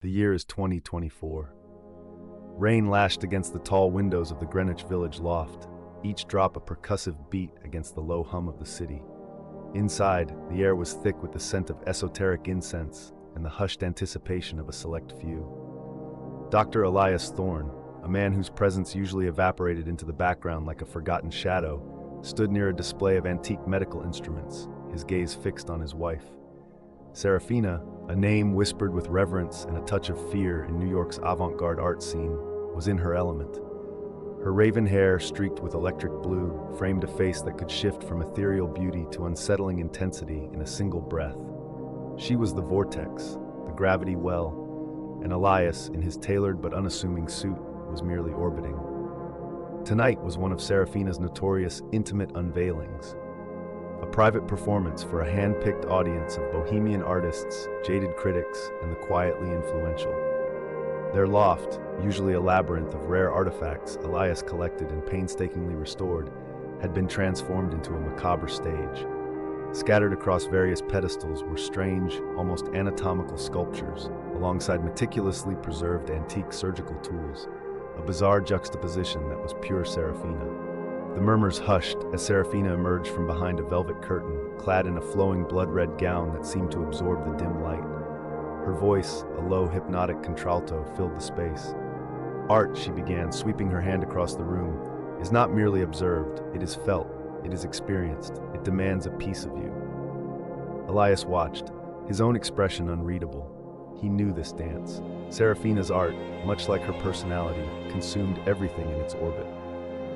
The year is 2024. Rain lashed against the tall windows of the Greenwich Village loft, each drop a percussive beat against the low hum of the city. Inside, the air was thick with the scent of esoteric incense and the hushed anticipation of a select few. Dr. Elias Thorne, a man whose presence usually evaporated into the background like a forgotten shadow, stood near a display of antique medical instruments, his gaze fixed on his wife. Serafina, a name whispered with reverence and a touch of fear in New York's avant-garde art scene, was in her element. Her raven hair, streaked with electric blue, framed a face that could shift from ethereal beauty to unsettling intensity in a single breath. She was the vortex, the gravity well, and Elias, in his tailored but unassuming suit, was merely orbiting. Tonight was one of Serafina's notorious intimate unveilings. A private performance for a hand-picked audience of bohemian artists, jaded critics, and the quietly influential. Their loft, usually a labyrinth of rare artifacts Elias collected and painstakingly restored, had been transformed into a macabre stage. Scattered across various pedestals were strange, almost anatomical sculptures, alongside meticulously preserved antique surgical tools, a bizarre juxtaposition that was pure Serafina. The murmurs hushed as Serafina emerged from behind a velvet curtain, clad in a flowing blood-red gown that seemed to absorb the dim light. Her voice, a low, hypnotic contralto, filled the space. Art, she began, sweeping her hand across the room, is not merely observed, it is felt, it is experienced, it demands a piece of you. Elias watched, his own expression unreadable. He knew this dance. Serafina's art, much like her personality, consumed everything in its orbit.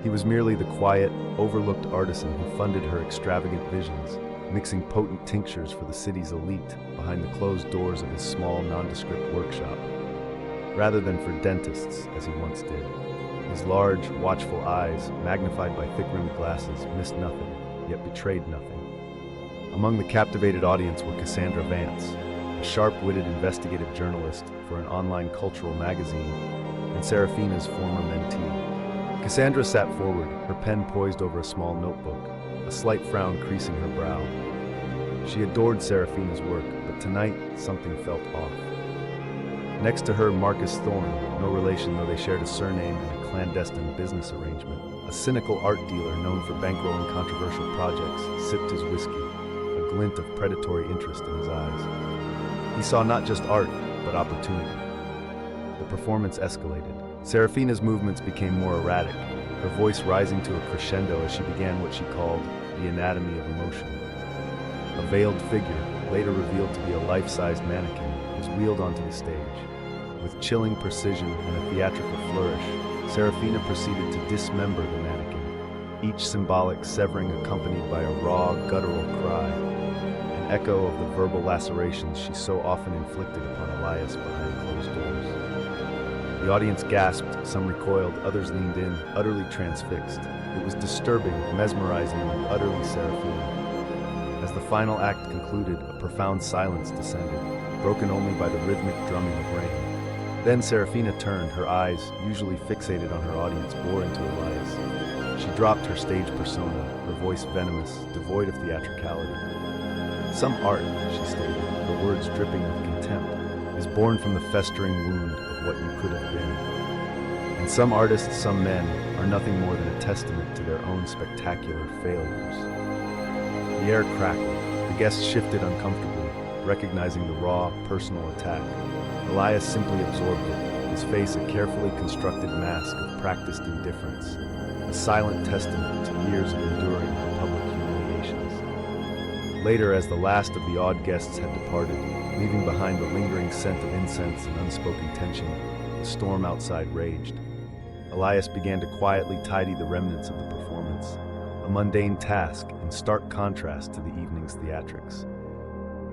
He was merely the quiet, overlooked artisan who funded her extravagant visions, mixing potent tinctures for the city's elite behind the closed doors of his small, nondescript workshop. Rather than for dentists, as he once did, his large, watchful eyes, magnified by thick-rimmed glasses, missed nothing, yet betrayed nothing. Among the captivated audience were Cassandra Vance, a sharp-witted investigative journalist for an online cultural magazine, and Serafina's former mentee. Cassandra sat forward, her pen poised over a small notebook, a slight frown creasing her brow. She adored Serafina's work, but tonight something felt off. Next to her, Marcus Thorne, no relation though they shared a surname and a clandestine business arrangement. A cynical art dealer known for bankrolling controversial projects sipped his whiskey, a glint of predatory interest in his eyes. He saw not just art, but opportunity. The performance escalated. Serafina's movements became more erratic, her voice rising to a crescendo as she began what she called the anatomy of emotion. A veiled figure, later revealed to be a life-sized mannequin, was wheeled onto the stage. With chilling precision and a theatrical flourish, Serafina proceeded to dismember the mannequin, each symbolic severing accompanied by a raw, guttural cry, an echo of the verbal lacerations she so often inflicted upon Elias behind closed doors. The audience gasped, some recoiled, others leaned in, utterly transfixed. It was disturbing, mesmerizing, and utterly Serafina. As the final act concluded, a profound silence descended, broken only by the rhythmic drumming of rain. Then Serafina turned, her eyes, usually fixated on her audience, bore into Elias. She dropped her stage persona, her voice venomous, devoid of theatricality. Some art, she stated, her words dripping with contempt, is born from the festering wound of what you could have been. And some artists, some men, are nothing more than a testament to their own spectacular failures. The air crackled. The guests shifted uncomfortably, recognizing the raw, personal attack. Elias simply absorbed it, his face a carefully constructed mask of practiced indifference, a silent testament to years of enduring public humiliations. Later, as the last of the awed guests had departed, leaving behind the lingering scent of incense and unspoken tension, the storm outside raged. Elias began to quietly tidy the remnants of the performance, a mundane task in stark contrast to the evening's theatrics.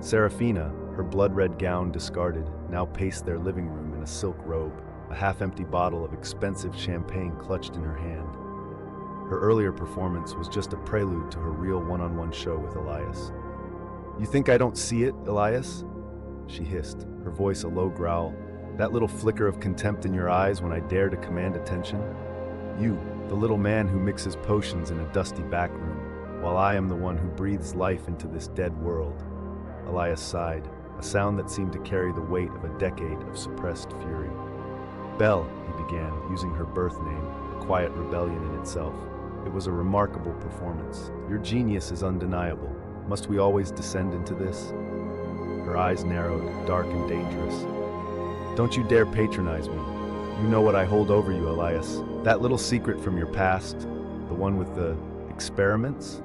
Serafina, her blood-red gown discarded, now paced their living room in a silk robe, a half-empty bottle of expensive champagne clutched in her hand. Her earlier performance was just a prelude to her real one-on-one show with Elias. "You think I don't see it, Elias?" she hissed, her voice a low growl. "That little flicker of contempt in your eyes when I dare to command attention? You, the little man who mixes potions in a dusty back room, while I am the one who breathes life into this dead world." Elias sighed, a sound that seemed to carry the weight of a decade of suppressed fury. "Belle," he began, using her birth name, a quiet rebellion in itself. "It was a remarkable performance. Your genius is undeniable. Must we always descend into this?" Her eyes narrowed, dark and dangerous. "Don't you dare patronize me. You know what I hold over you, Elias. That little secret from your past, the one with the experiments?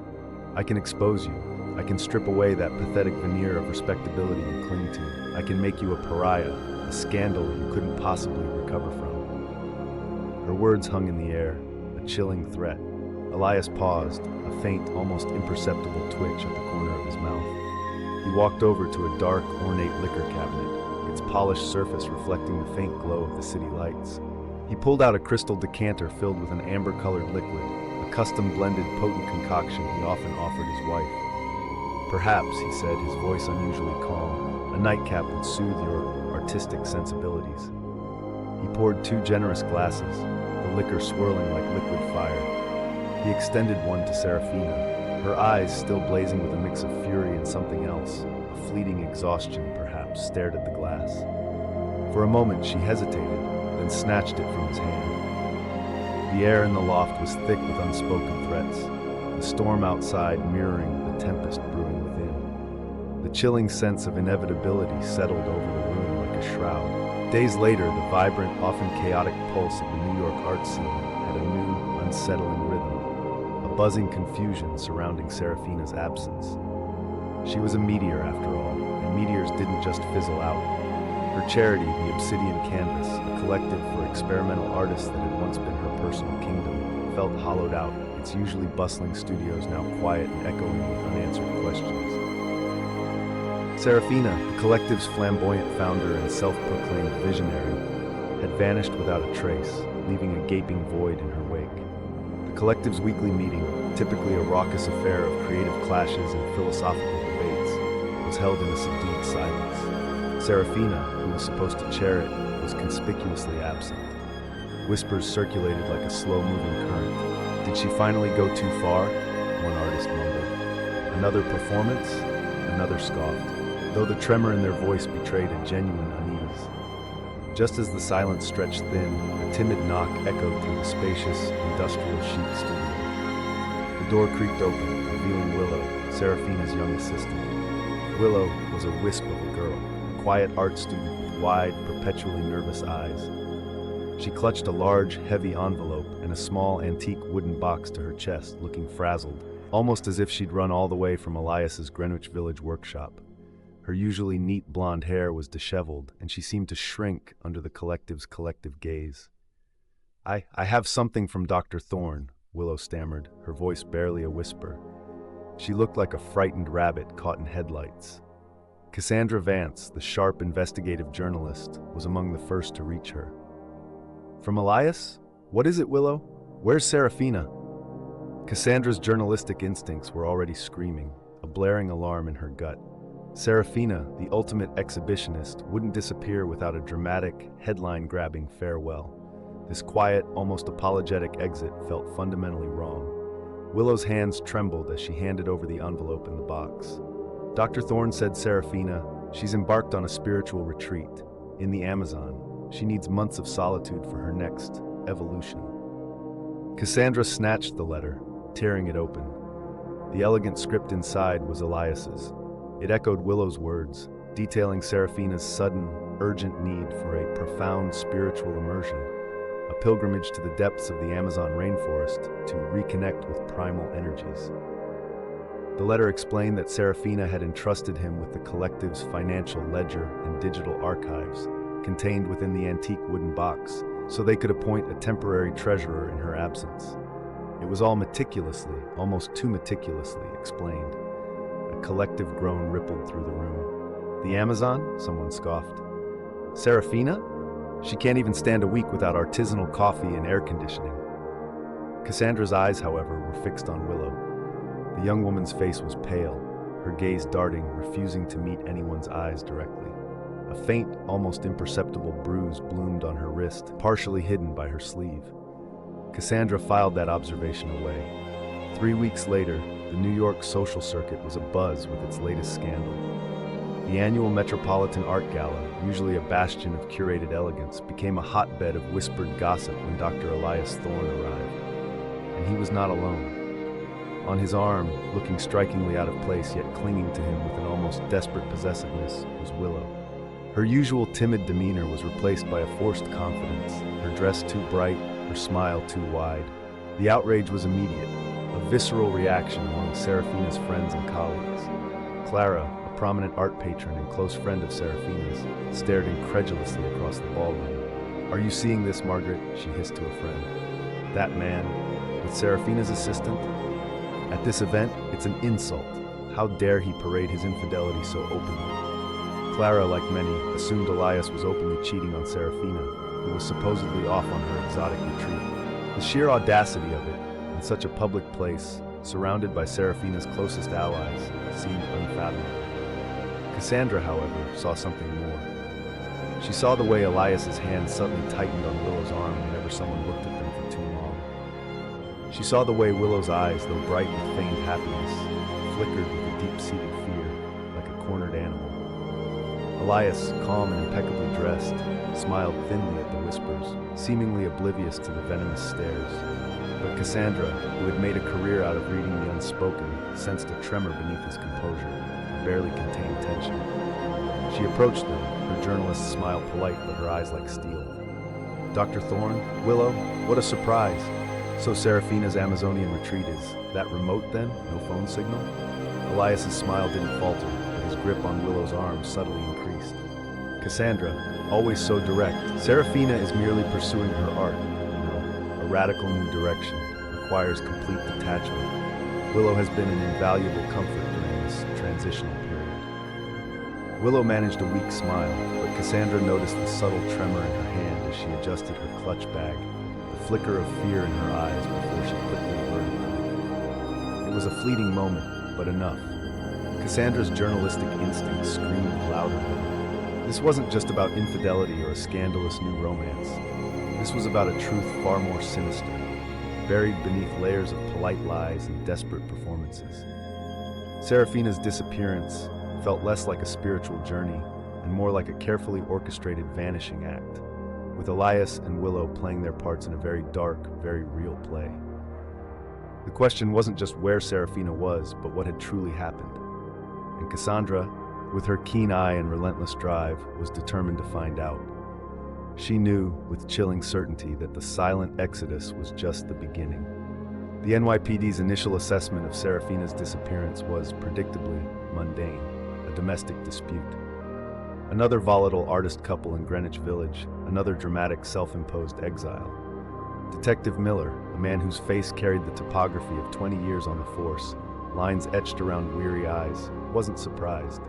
I can expose you. I can strip away that pathetic veneer of respectability you cling to. I can make you a pariah, a scandal you couldn't possibly recover from." Her words hung in the air, a chilling threat. Elias paused, a faint, almost imperceptible twitch at the corner of his mouth. He walked over to a dark, ornate liquor cabinet, its polished surface reflecting the faint glow of the city lights. He pulled out a crystal decanter filled with an amber-colored liquid, a custom-blended potent concoction he often offered his wife. "Perhaps," he said, his voice unusually calm, "a nightcap would soothe your artistic sensibilities." He poured 2 generous glasses, the liquor swirling like liquid fire. He extended one to Serafina, her eyes still blazing with a mix of fury and something else. A fleeting exhaustion, perhaps, stared at the glass. For a moment she hesitated, then snatched it from his hand. The air in the loft was thick with unspoken threats, the storm outside mirroring the tempest brewing within. The chilling sense of inevitability settled over the room like a shroud. Days later, the vibrant, often chaotic pulse of the New York art scene had a new, unsettling rhythm, a buzzing confusion surrounding Serafina's absence. She was a meteor, after all, and meteors didn't just fizzle out. Her charity, the Obsidian Canvas, a collective for experimental artists that had once been her personal kingdom, felt hollowed out, its usually bustling studios now quiet and echoing with unanswered questions. Serafina, the collective's flamboyant founder and self-proclaimed visionary, had vanished without a trace, leaving a gaping void in her wake. The collective's weekly meeting, typically a raucous affair of creative clashes and philosophical debates, was held in a subdued silence. Serafina, who was supposed to chair it, was conspicuously absent. Whispers circulated like a slow-moving current. Did she finally go too far? One artist mumbled. Another performance? Another scoffed, though the tremor in their voice betrayed a genuine unease. Just as the silence stretched thin, a timid knock echoed through the spacious, industrial chic studio. The door creaked open, revealing Willow, Serafina's young assistant. Willow was a wisp of a girl, a quiet art student with wide, perpetually nervous eyes. She clutched a large, heavy envelope and a small, antique wooden box to her chest, looking frazzled, almost as if she'd run all the way from Elias's Greenwich Village workshop. Her usually neat blonde hair was disheveled, and she seemed to shrink under the collective's collective gaze. I have something from Dr. Thorne," Willow stammered, her voice barely a whisper. She looked like a frightened rabbit caught in headlights. Cassandra Vance, the sharp investigative journalist, was among the first to reach her. "From Elias? What is it, Willow? Where's Serafina?" Cassandra's journalistic instincts were already screaming, a blaring alarm in her gut. Serafina, the ultimate exhibitionist, wouldn't disappear without a dramatic, headline-grabbing farewell. This quiet, almost apologetic exit felt fundamentally wrong. Willow's hands trembled as she handed over the envelope and the box. Dr. Thorne said Serafina, she's embarked on a spiritual retreat in the Amazon. She needs months of solitude for her next evolution. Cassandra snatched the letter, tearing it open. The elegant script inside was Elias's. It echoed Willow's words, detailing Serafina's sudden, urgent need for a profound spiritual immersion, a pilgrimage to the depths of the Amazon rainforest to reconnect with primal energies. The letter explained that Serafina had entrusted him with the collective's financial ledger and digital archives, contained within the antique wooden box, so they could appoint a temporary treasurer in her absence. It was all meticulously, almost too meticulously, explained. A collective groan rippled through the room. "The Amazon?" someone scoffed. "Serafina? She can't even stand a week without artisanal coffee and air conditioning." Cassandra's eyes, however, were fixed on Willow. The young woman's face was pale, her gaze darting, refusing to meet anyone's eyes directly. A faint, almost imperceptible bruise bloomed on her wrist, partially hidden by her sleeve. Cassandra filed that observation away. 3 weeks later, the New York social circuit was abuzz with its latest scandal. The annual Metropolitan Art Gala, usually a bastion of curated elegance, became a hotbed of whispered gossip when Dr. Elias Thorne arrived. And he was not alone. On his arm, looking strikingly out of place yet clinging to him with an almost desperate possessiveness, was Willow. Her usual timid demeanor was replaced by a forced confidence, her dress too bright, her smile too wide. The outrage was immediate, a visceral reaction among Serafina's friends and colleagues. Clara, a prominent art patron and close friend of Serafina's, stared incredulously across the ballroom. "Are you seeing this, Margaret?" she hissed to a friend. "That man, with Serafina's assistant? At this event, it's an insult. How dare he parade his infidelity so openly?" Clara, like many, assumed Elias was openly cheating on Serafina, who was supposedly off on her exotic retreat. The sheer audacity of it, in such a public place, surrounded by Serafina's closest allies, seemed unfathomable. Cassandra, however, saw something more. She saw the way Elias's hand suddenly tightened on Willow's arm whenever someone looked at them for too long. She saw the way Willow's eyes, though bright with feigned happiness, flickered with a deep-seated fear, like a cornered animal. Elias, calm and impeccably dressed, smiled thinly at the whispers, seemingly oblivious to the venomous stares. But Cassandra, who had made a career out of reading the unspoken, sensed a tremor beneath his composure, and barely contained tension. She approached them, her journalist's smile polite but her eyes like steel. "Dr. Thorne? Willow? What a surprise! So Serafina's Amazonian retreat is that remote then? No phone signal?" Elias's smile didn't falter, but his grip on Willow's arm subtly increased. "Cassandra, always so direct. Serafina is merely pursuing her art. A radical new direction, requires complete detachment. Willow has been an invaluable comfort during this transitional period." Willow managed a weak smile, but Cassandra noticed the subtle tremor in her hand as she adjusted her clutch bag, the flicker of fear in her eyes before she quickly averted them. It was a fleeting moment, but enough. Cassandra's journalistic instincts screamed louder. This wasn't just about infidelity or a scandalous new romance. This was about a truth far more sinister, buried beneath layers of polite lies and desperate performances. Serafina's disappearance felt less like a spiritual journey and more like a carefully orchestrated vanishing act, with Elias and Willow playing their parts in a very dark, very real play. The question wasn't just where Serafina was, but what had truly happened. And Cassandra, with her keen eye and relentless drive, was determined to find out. She knew, with chilling certainty, that the silent exodus was just the beginning. The NYPD's initial assessment of Serafina's disappearance was, predictably, mundane, a domestic dispute. Another volatile artist couple in Greenwich Village, another dramatic self-imposed exile. Detective Miller, a man whose face carried the topography of 20 years on the force, lines etched around weary eyes, wasn't surprised.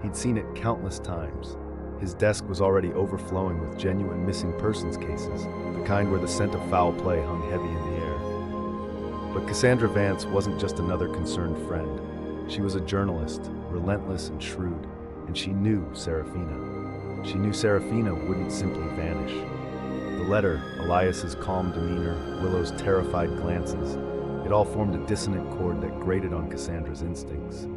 He'd seen it countless times. His desk was already overflowing with genuine missing persons cases, the kind where the scent of foul play hung heavy in the air. But Cassandra Vance wasn't just another concerned friend. She was a journalist, relentless and shrewd, and she knew Serafina. She knew Serafina wouldn't simply vanish. The letter, Elias's calm demeanor, Willow's terrified glances, it all formed a dissonant chord that grated on Cassandra's instincts.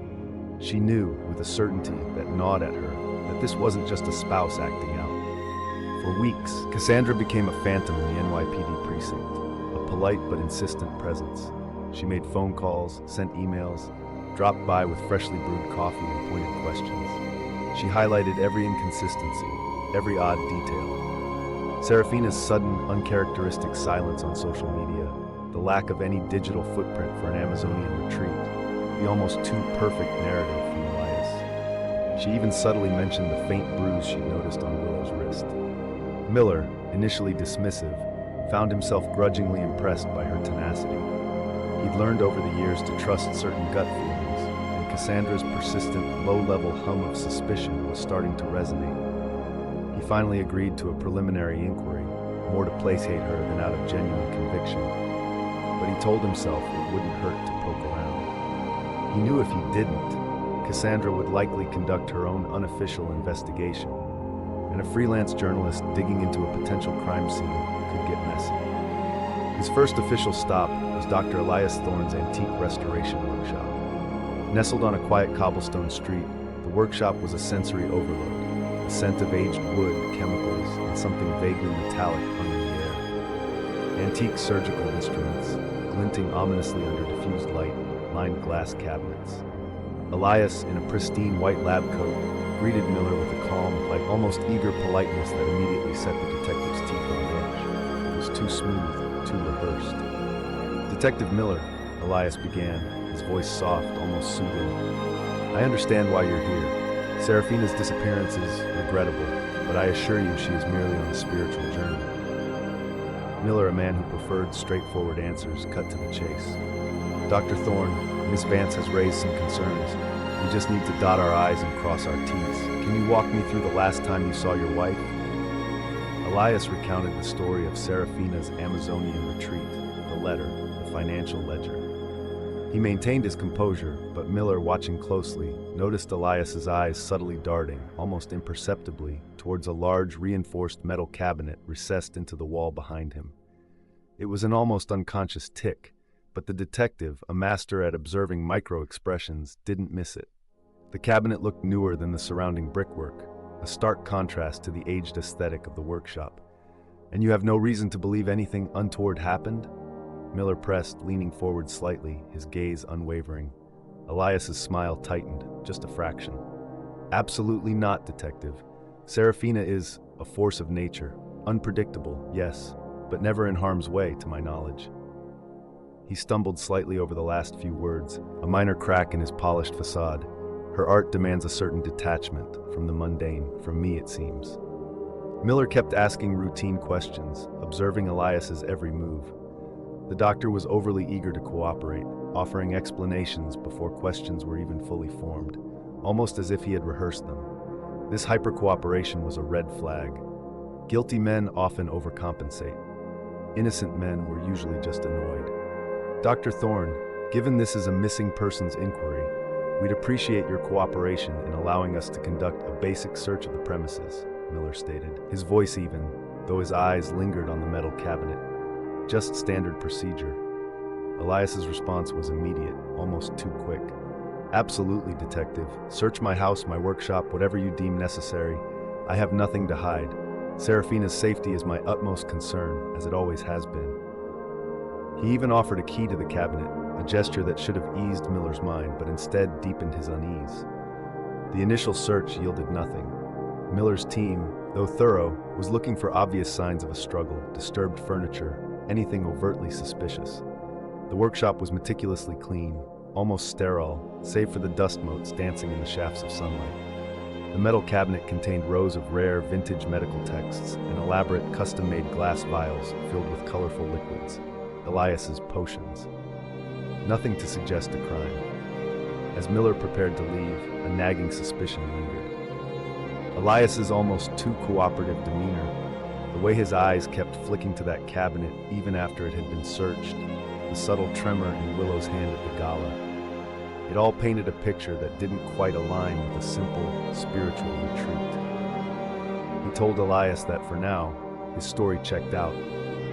She knew, with a certainty that gnawed at her, that this wasn't just a spouse acting out. For weeks, Cassandra became a phantom in the NYPD precinct, a polite but insistent presence. She made phone calls, sent emails, dropped by with freshly brewed coffee and pointed questions. She highlighted every inconsistency, every odd detail. Serafina's sudden, uncharacteristic silence on social media, the lack of any digital footprint for an Amazonian retreat, the almost too perfect narrative from Elias. She even subtly mentioned the faint bruise she'd noticed on Willow's wrist. Miller, initially dismissive, found himself grudgingly impressed by her tenacity. He'd learned over the years to trust certain gut feelings, and Cassandra's persistent, low-level hum of suspicion was starting to resonate. He finally agreed to a preliminary inquiry, more to placate her than out of genuine conviction. But he told himself it wouldn't hurt to poke around. He knew if he didn't, Cassandra would likely conduct her own unofficial investigation, and a freelance journalist digging into a potential crime scene could get messy. His first official stop was Dr. Elias Thorne's antique restoration workshop. Nestled on a quiet cobblestone street, the The workshop was a sensory overload. The scent of aged wood, chemicals, and something vaguely metallic hung in the air. Antique surgical instruments, glinting ominously under diffused light, lined glass cabinets. Elias, in a pristine white lab coat, greeted Miller with a calm, like almost eager politeness that immediately set the detective's teeth on edge. It was too smooth, too rehearsed. "Detective Miller," Elias began, his voice soft, almost soothing. "I understand why you're here. Serafina's disappearance is regrettable, but I assure you she is merely on a spiritual journey." Miller, a man who preferred straightforward answers, cut to the chase. "Dr. Thorne, Miss Vance has raised some concerns. We just need to dot our I's and cross our T's. Can you walk me through the last time you saw your wife?" Elias recounted the story of Serafina's Amazonian retreat, the letter, the financial ledger. He maintained his composure, but Miller, watching closely, noticed Elias's eyes subtly darting, almost imperceptibly, towards a large, reinforced metal cabinet recessed into the wall behind him. It was an almost unconscious tick, but the detective, a master at observing micro-expressions, didn't miss it. The cabinet looked newer than the surrounding brickwork, a stark contrast to the aged aesthetic of the workshop. "And you have no reason to believe anything untoward happened?" Miller pressed, leaning forward slightly, his gaze unwavering. Elias's smile tightened, just a fraction. "Absolutely not, detective. Serafina is a force of nature, unpredictable, yes, but never in harm's way, to my knowledge." He stumbled slightly over the last few words, a minor crack in his polished facade. "Her art demands a certain detachment from the mundane, from me it seems." Miller kept asking routine questions, observing Elias's every move. The doctor was overly eager to cooperate, offering explanations before questions were even fully formed, almost as if he had rehearsed them. This hyper-cooperation was a red flag. Guilty men often overcompensate. Innocent men were usually just annoyed. "Dr. Thorne, given this is a missing persons inquiry, we'd appreciate your cooperation in allowing us to conduct a basic search of the premises," Miller stated, his voice even, though his eyes lingered on the metal cabinet. "Just standard procedure." Elias's response was immediate, almost too quick. "Absolutely, detective. Search my house, my workshop, whatever you deem necessary. I have nothing to hide. Serafina's safety is my utmost concern, as it always has been." He even offered a key to the cabinet, a gesture that should have eased Miller's mind, but instead deepened his unease. The initial search yielded nothing. Miller's team, though thorough, was looking for obvious signs of a struggle, disturbed furniture, anything overtly suspicious. The workshop was meticulously clean, almost sterile, save for the dust motes dancing in the shafts of sunlight. The metal cabinet contained rows of rare, vintage medical texts and elaborate, custom-made glass vials filled with colorful liquids, Elias's potions. Nothing to suggest a crime. As Miller prepared to leave, a nagging suspicion lingered. Elias's almost too cooperative demeanor, the way his eyes kept flicking to that cabinet even after it had been searched, the subtle tremor in Willow's hand at the gala. It all painted a picture that didn't quite align with a simple, spiritual retreat. He told Elias that for now, his story checked out,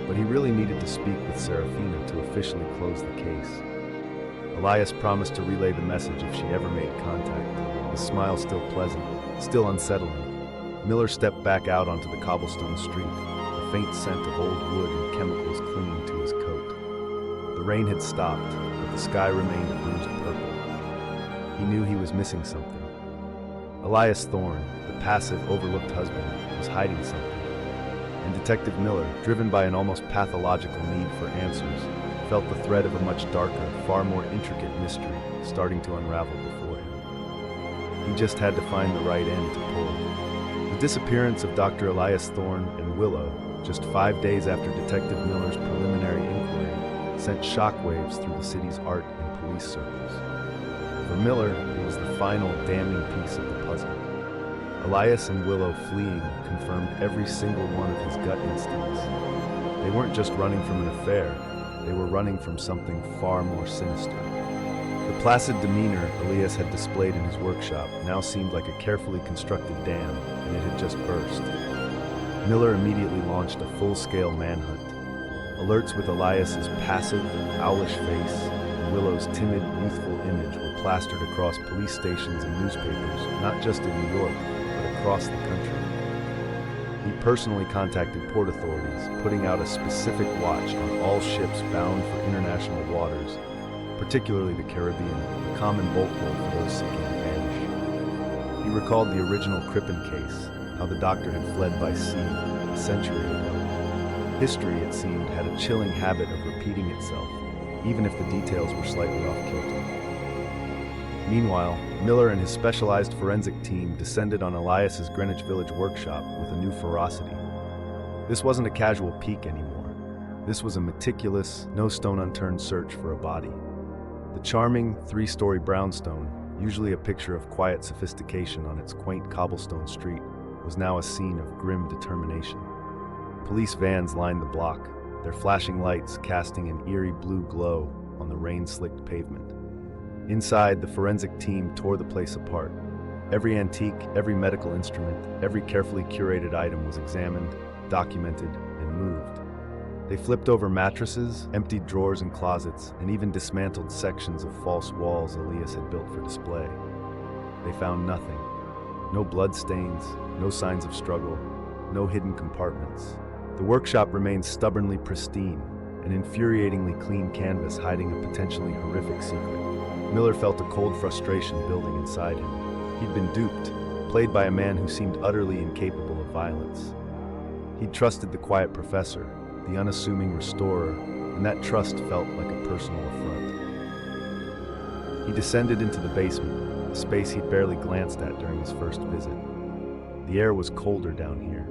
but he really needed to speak with Serafina to officially close the case. Elias promised to relay the message if she ever made contact, his smile still pleasant, still unsettling. Miller stepped back out onto the cobblestone street, the faint scent of old wood and chemicals clinging to his coat. The rain had stopped, but the sky remained a bruised purple. He knew he was missing something. Elias Thorne, the passive, overlooked husband, was hiding something. And Detective Miller, driven by an almost pathological need for answers, felt the thread of a much darker, far more intricate mystery starting to unravel before him. He just had to find the right end to pull. The disappearance of Dr. Elias Thorne and Willow, just 5 days after Detective Miller's preliminary inquiry, sent shockwaves through the city's art and police circles. For Miller, it was the final damning piece of the puzzle. Elias and Willow fleeing confirmed every single one of his gut instincts. They weren't just running from an affair, they were running from something far more sinister. The placid demeanor Elias had displayed in his workshop now seemed like a carefully constructed dam, and it had just burst. Miller immediately launched a full-scale manhunt. Alerts with Elias's passive, owlish face, and Willow's timid, youthful image were plastered across police stations and newspapers, not just in New York, but across the country. He personally contacted port authorities, putting out a specific watch on all ships bound for international waters, particularly the Caribbean, a common bolt hole for those seeking to vanish. He recalled the original Crippen case, how the doctor had fled by sea a century ago. History, it seemed, had a chilling habit of repeating itself, even if the details were slightly off-kilter. Meanwhile, Miller and his specialized forensic team descended on Elias's Greenwich Village workshop with a new ferocity. This wasn't a casual peek anymore. This was a meticulous, no-stone-unturned search for a body. The charming, three-story brownstone, usually a picture of quiet sophistication on its quaint cobblestone street, was now a scene of grim determination. Police vans lined the block, their flashing lights casting an eerie blue glow on the rain-slicked pavement. Inside, the forensic team tore the place apart. Every antique, every medical instrument, every carefully curated item was examined, documented, and moved. They flipped over mattresses, emptied drawers and closets, and even dismantled sections of false walls Elias had built for display. They found nothing. No bloodstains, no signs of struggle, no hidden compartments. The workshop remained stubbornly pristine, an infuriatingly clean canvas hiding a potentially horrific secret. Miller felt a cold frustration building inside him. He'd been duped, played by a man who seemed utterly incapable of violence. He'd trusted the quiet professor, the unassuming restorer, and that trust felt like a personal affront. He descended into the basement, a space he'd barely glanced at during his first visit. The air was colder down here,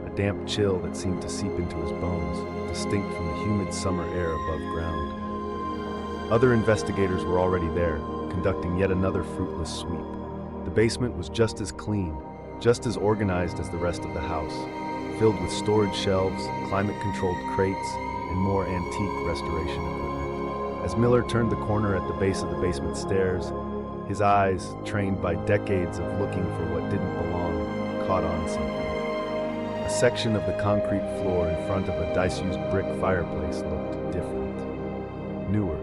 a damp chill that seemed to seep into his bones, distinct from the humid summer air above ground. Other investigators were already there, conducting yet another fruitless sweep. The basement was just as clean, just as organized as the rest of the house, filled with storage shelves, climate-controlled crates, and more antique restoration equipment. As Miller turned the corner at the base of the basement stairs, his eyes, trained by decades of looking for what didn't belong, caught on something. A section of the concrete floor in front of a disused brick fireplace looked different, newer.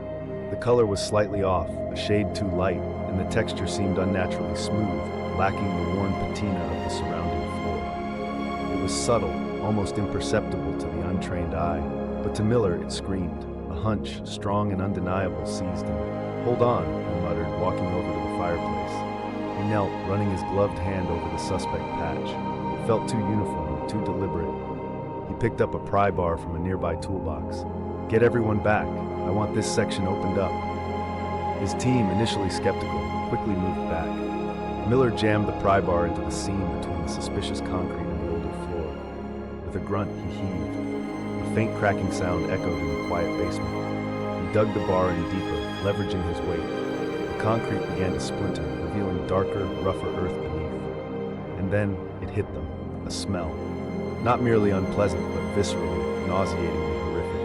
The color was slightly off, a shade too light, and the texture seemed unnaturally smooth, lacking the worn patina of the surrounding floor. It was subtle, almost imperceptible to the untrained eye, but to Miller it screamed. A hunch, strong and undeniable, seized him. "Hold on," he muttered, walking over to the fireplace. He knelt, running his gloved hand over the suspect patch. It felt too uniform, too deliberate. He picked up a pry bar from a nearby toolbox. "Get everyone back. I want this section opened up." His team, initially skeptical, quickly moved back. Miller jammed the pry bar into the seam between the suspicious concrete and the older floor. With a grunt, he heaved. A faint cracking sound echoed in the quiet basement. He dug the bar in deeper, leveraging his weight. The concrete began to splinter, revealing darker, rougher earth beneath. And then it hit them, a smell. Not merely unpleasant, but viscerally, nauseatingly horrific.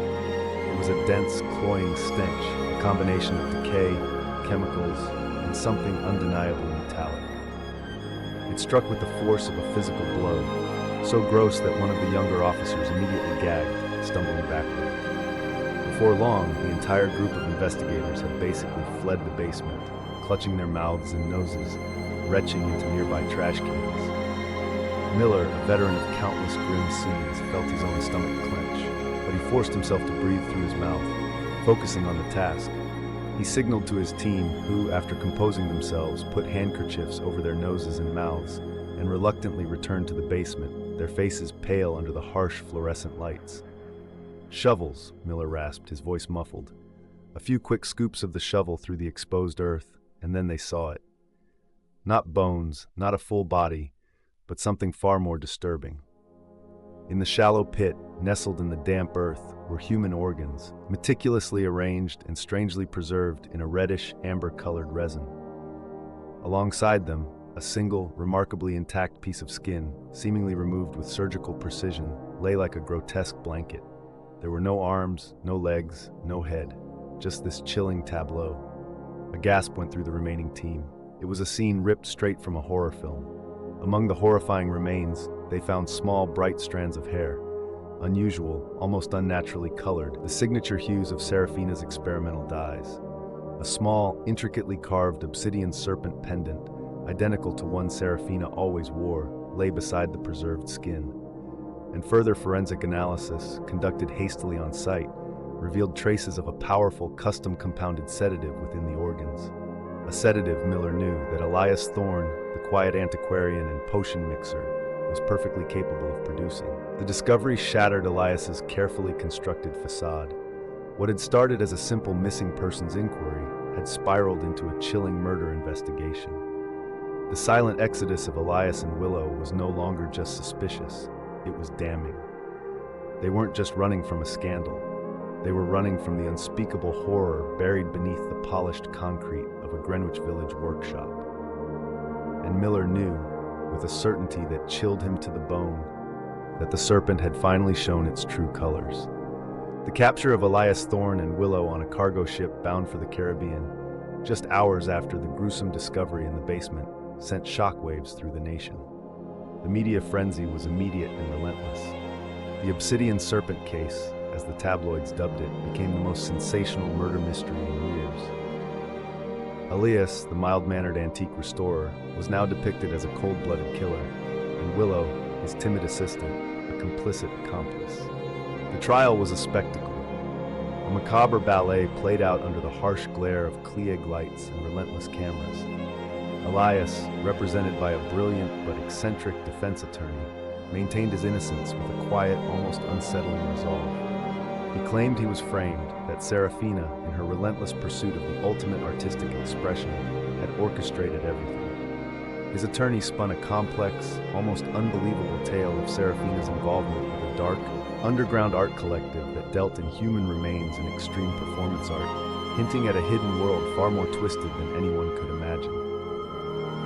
It was a dense, cloying stench, a combination of decay, chemicals, and something undeniably metallic. It struck with the force of a physical blow, so gross that one of the younger officers immediately gagged, stumbling backward. Before long, the entire group of investigators had basically fled the basement, clutching their mouths and noses, retching into nearby trash cans. Miller, a veteran of countless grim scenes, felt his own stomach clench, but he forced himself to breathe through his mouth, focusing on the task. He signaled to his team, who, after composing themselves, put handkerchiefs over their noses and mouths, and reluctantly returned to the basement, their faces pale under the harsh fluorescent lights. "Shovels," Miller rasped, his voice muffled. A few quick scoops of the shovel through the exposed earth, and then they saw it. Not bones, not a full body, but something far more disturbing. In the shallow pit, nestled in the damp earth, were human organs, meticulously arranged and strangely preserved in a reddish, amber-colored resin. Alongside them, a single, remarkably intact piece of skin, seemingly removed with surgical precision, lay like a grotesque blanket. There were no arms, no legs, no head, just this chilling tableau. A gasp went through the remaining team. It was a scene ripped straight from a horror film. Among the horrifying remains, they found small, bright strands of hair. Unusual, almost unnaturally colored, the signature hues of Serafina's experimental dyes. A small, intricately carved obsidian serpent pendant, identical to one Serafina always wore, lay beside the preserved skin. And further forensic analysis, conducted hastily on site, revealed traces of a powerful, custom-compounded sedative within the organs. A sedative Miller knew that Elias Thorne, the quiet antiquarian and potion mixer, was perfectly capable of producing. The discovery shattered Elias's carefully constructed facade. What had started as a simple missing persons inquiry had spiraled into a chilling murder investigation. The silent exodus of Elias and Willow was no longer just suspicious, it was damning. They weren't just running from a scandal. They were running from the unspeakable horror buried beneath the polished concrete of a Greenwich Village workshop. And Miller knew, with a certainty that chilled him to the bone, that the serpent had finally shown its true colors. The capture of Elias Thorne and Willow on a cargo ship bound for the Caribbean, just hours after the gruesome discovery in the basement, sent shockwaves through the nation. The media frenzy was immediate and relentless. The Obsidian Serpent case, as the tabloids dubbed it, became the most sensational murder mystery in years. Elias, the mild-mannered antique restorer, was now depicted as a cold-blooded killer, and Willow, his timid assistant, a complicit accomplice. The trial was a spectacle, a macabre ballet played out under the harsh glare of Klieg lights and relentless cameras. Elias, represented by a brilliant but eccentric defense attorney, maintained his innocence with a quiet, almost unsettling resolve. He claimed he was framed, that Serafina, in her relentless pursuit of the ultimate artistic expression, had orchestrated everything. His attorney spun a complex, almost unbelievable tale of Serafina's involvement with a dark, underground art collective that dealt in human remains and extreme performance art, hinting at a hidden world far more twisted than anyone could imagine.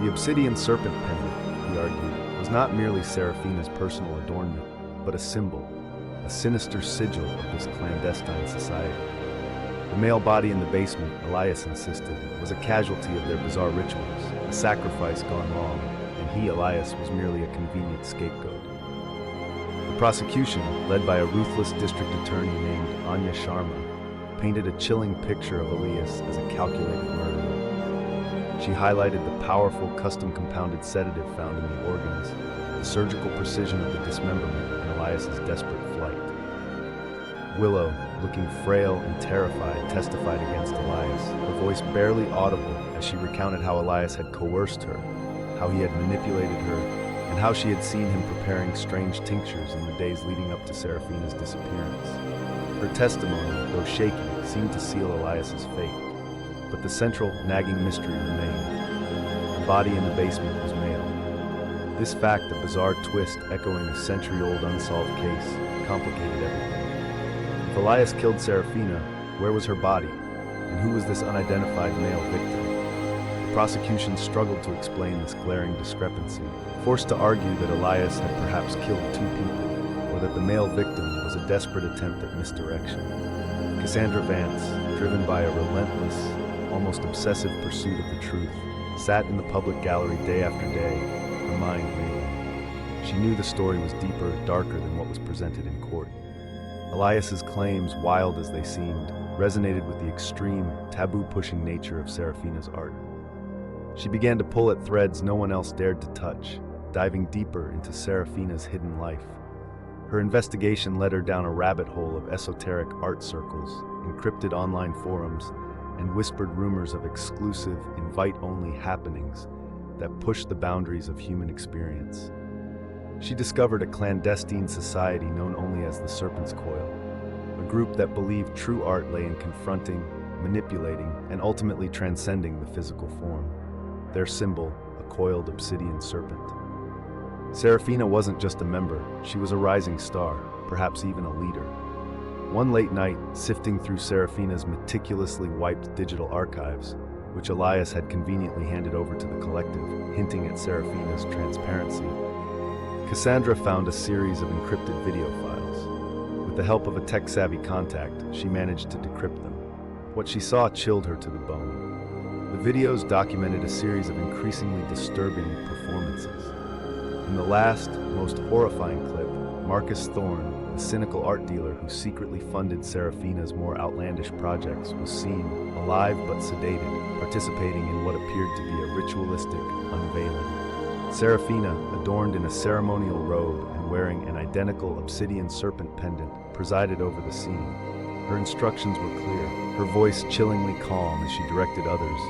The Obsidian Serpent pendant, he argued, was not merely Serafina's personal adornment, but a symbol, a sinister sigil of this clandestine society. The male body in the basement, Elias insisted, was a casualty of their bizarre rituals, a sacrifice gone wrong, and he, Elias, was merely a convenient scapegoat. The prosecution, led by a ruthless district attorney named Anya Sharma, painted a chilling picture of Elias as a calculated murderer. She highlighted the powerful, custom-compounded sedative found in the organs, the surgical precision of the dismemberment, and Elias's desperate flight. Willow, looking frail and terrified, testified against Elias, her voice barely audible as she recounted how Elias had coerced her, how he had manipulated her, and how she had seen him preparing strange tinctures in the days leading up to Serafina's disappearance. Her testimony, though shaky, seemed to seal Elias's fate. But the central, nagging mystery remained. The body in the basement was male. This fact, a bizarre twist echoing a century-old unsolved case, complicated everything. If Elias killed Serafina, where was her body? And who was this unidentified male victim? The prosecution struggled to explain this glaring discrepancy, forced to argue that Elias had perhaps killed two people, or that the male victim was a desperate attempt at misdirection. Cassandra Vance, driven by a relentless, almost obsessive pursuit of the truth, sat in the public gallery day after day, her mind reeling. She knew the story was deeper, darker than what was presented in court. Elias's claims, wild as they seemed, resonated with the extreme, taboo-pushing nature of Serafina's art. She began to pull at threads no one else dared to touch, diving deeper into Serafina's hidden life. Her investigation led her down a rabbit hole of esoteric art circles, encrypted online forums, and whispered rumors of exclusive, invite-only happenings that pushed the boundaries of human experience. She discovered a clandestine society known only as the Serpent's Coil, a group that believed true art lay in confronting, manipulating, and ultimately transcending the physical form. Their symbol, a coiled obsidian serpent. Serafina wasn't just a member, she was a rising star, perhaps even a leader. One late night, sifting through Serafina's meticulously wiped digital archives, which Elias had conveniently handed over to the collective, hinting at Serafina's transparency, Cassandra found a series of encrypted video files. With the help of a tech-savvy contact, she managed to decrypt them. What she saw chilled her to the bone. The videos documented a series of increasingly disturbing performances. In the last, most horrifying clip, Marcus Thorne, the cynical art dealer who secretly funded Serafina's more outlandish projects, was seen, alive but sedated, participating in what appeared to be a ritualistic unveiling. Serafina, adorned in a ceremonial robe and wearing an identical obsidian serpent pendant, presided over the scene. Her instructions were clear, her voice chillingly calm as she directed others,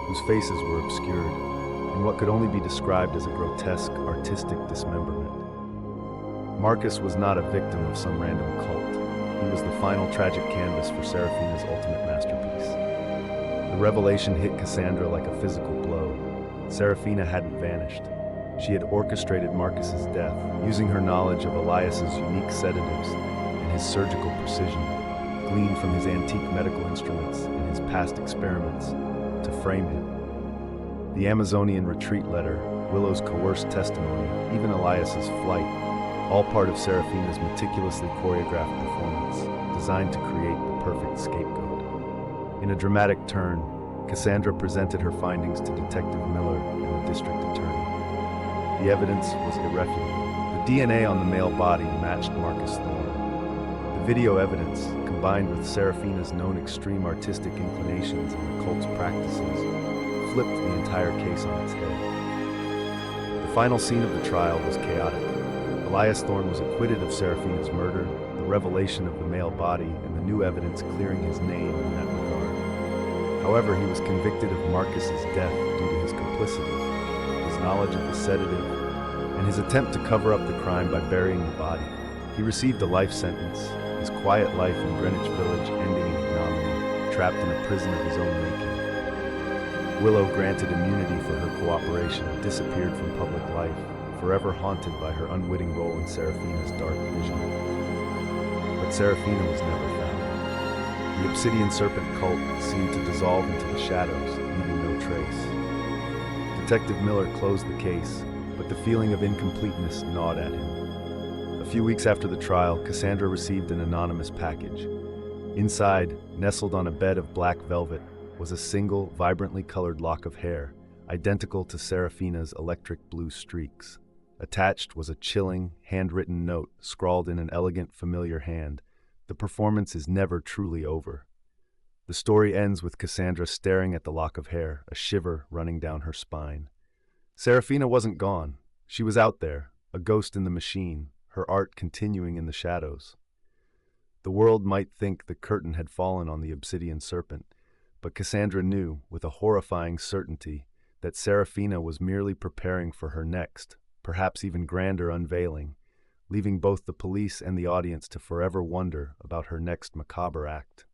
whose faces were obscured, in what could only be described as a grotesque, artistic dismemberment. Marcus was not a victim of some random cult. He was the final tragic canvas for Serafina's ultimate masterpiece. The revelation hit Cassandra like a physical blow. Serafina hadn't vanished. She had orchestrated Marcus's death, using her knowledge of Elias's unique sedatives and his surgical precision, gleaned from his antique medical instruments and his past experiments, to frame him. The Amazonian retreat letter, Willow's coerced testimony, even Elias's flight, all part of Serafina's meticulously choreographed performance, designed to create the perfect scapegoat. In a dramatic turn, Cassandra presented her findings to Detective Miller and the district attorney. The evidence was irrefutable. The DNA on the male body matched Marcus Thorne. The video evidence, combined with Serafina's known extreme artistic inclinations and the cult's practices, flipped the entire case on its head. The final scene of the trial was chaotic. Elias Thorne was acquitted of Serafina's murder, the revelation of the male body, and the new evidence clearing his name in that regard. However, he was convicted of Marcus's death due to his complicity, his knowledge of the sedative, and his attempt to cover up the crime by burying the body. He received a life sentence, his quiet life in Greenwich Village ending in ignominy, trapped in a prison of his own making. Willow, granted immunity for her cooperation, disappeared from public life, forever haunted by her unwitting role in Serafina's dark vision. But Serafina was never found. The Obsidian Serpent cult seemed to dissolve into the shadows, leaving no trace. Detective Miller closed the case, but the feeling of incompleteness gnawed at him. A few weeks after the trial, Cassandra received an anonymous package. Inside, nestled on a bed of black velvet, was a single, vibrantly colored lock of hair, identical to Serafina's electric blue streaks. Attached was a chilling, handwritten note scrawled in an elegant, familiar hand. The performance is never truly over. The story ends with Cassandra staring at the lock of hair, a shiver running down her spine. Serafina wasn't gone. She was out there, a ghost in the machine, her art continuing in the shadows. The world might think the curtain had fallen on the Obsidian Serpent, but Cassandra knew, with a horrifying certainty, that Serafina was merely preparing for her next, perhaps even grander unveiling, leaving both the police and the audience to forever wonder about her next macabre act.